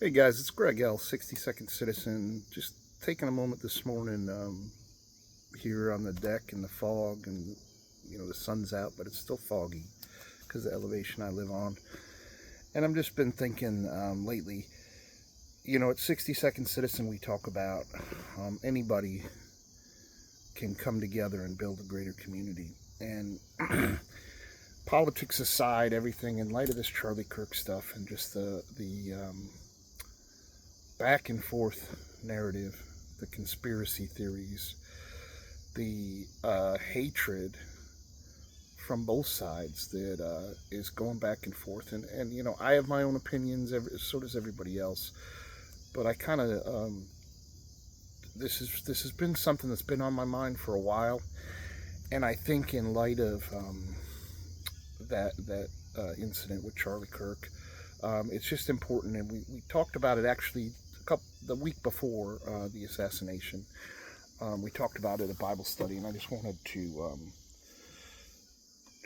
Hey guys, it's Greg L, 60-second citizen. Just taking a moment this morning here on the deck in the fog, and the sun's out, but it's still foggy because of the elevation I live on. And I've just been thinking lately, at 60-second citizen, we talk about anybody can come together and build a greater community. And politics aside, everything in light of this Charlie Kirk stuff and just the back and forth narrative, the conspiracy theories, the hatred from both sides that is going back and forth. And I have my own opinions, so does everybody else. But I kind of this has been something that's been on my mind for a while, and I think in light of that incident with Charlie Kirk, it's just important. And we talked about it actually the week before the assassination. We talked about it at Bible study, and I just wanted to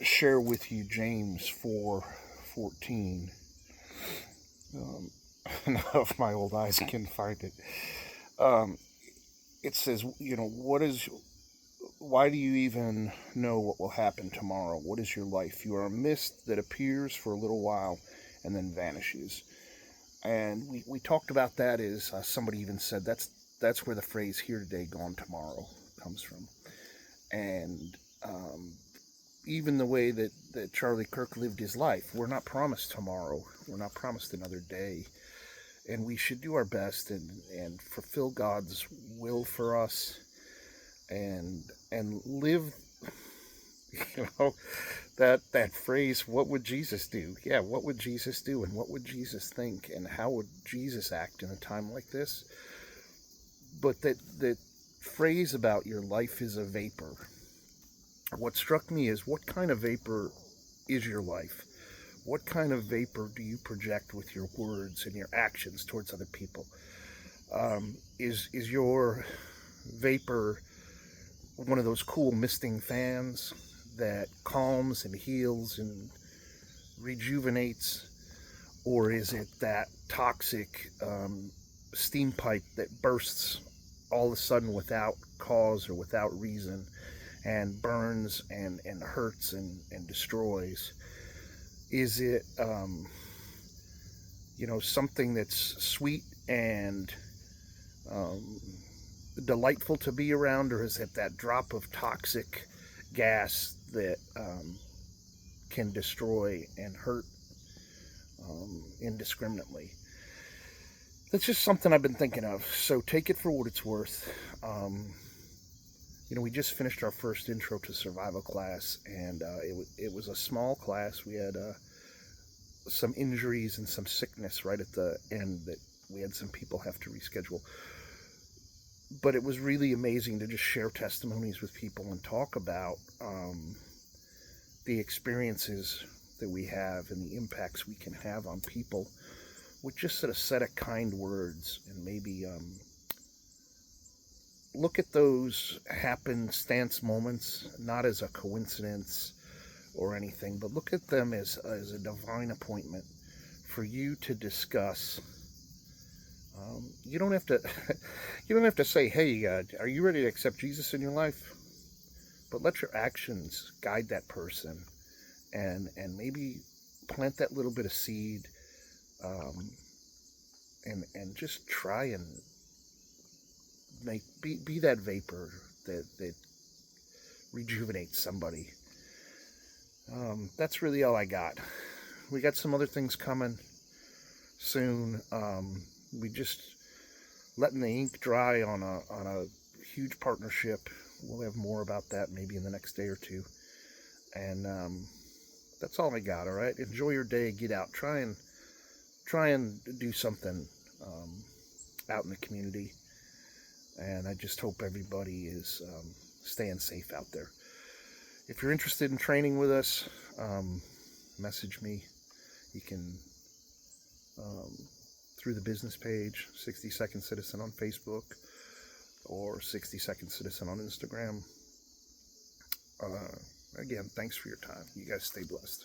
share with you James 4:14. Now, if my old eyes can find it, um, it says, why do you even know what will happen tomorrow? What is your life? You are a mist that appears for a little while and then vanishes. And we talked about that as somebody even said that's where the phrase "here today, gone tomorrow" comes from. And even the way that Charlie Kirk lived his life, we're not promised tomorrow. We're not promised another day. And we should do our best and fulfill God's will for us and live, you know, that phrase, what would Jesus do? Yeah, what would Jesus do, and what would Jesus think, and how would Jesus act in a time like this? But that phrase about your life is a vapor. What struck me is, what kind of vapor is your life? What kind of vapor do you project with your words and your actions towards other people? Is your vapor one of those cool misting fans that calms and heals and rejuvenates, or is it that toxic steam pipe that bursts all of a sudden without cause or without reason and burns and hurts and destroys? Is it something that's sweet and um, delightful to be around, or is it that drop of toxic gas that can destroy and hurt indiscriminately? That's just something I've been thinking of. So take it for what it's worth. We just finished our first intro to survival class, and it was a small class. We had some injuries and some sickness right at the end that we had some people have to reschedule. But it was really amazing to just share testimonies with people and talk about the experiences that we have and the impacts we can have on people with just a set of kind words, and maybe look at those happenstance moments not as a coincidence or anything, but look at them as a divine appointment for you to discuss. You don't have to you don't have to say, "Hey, are you ready to accept Jesus in your life?" But let your actions guide that person, and maybe plant that little bit of seed, um, and just try and be that vapor that rejuvenates somebody. That's really all I got. We got some other things coming soon. We just letting the ink dry on a huge partnership. We'll have more about that maybe in the next day or two. And that's all I got. All right. Enjoy your day. Get out. Try and do something out in the community. And I just hope everybody is staying safe out there. If you're interested in training with us, message me. You can um, through the business page, 60 Second Citizen on Facebook, or 60 Second Citizen on Instagram. Again, thanks for your time. You guys stay blessed.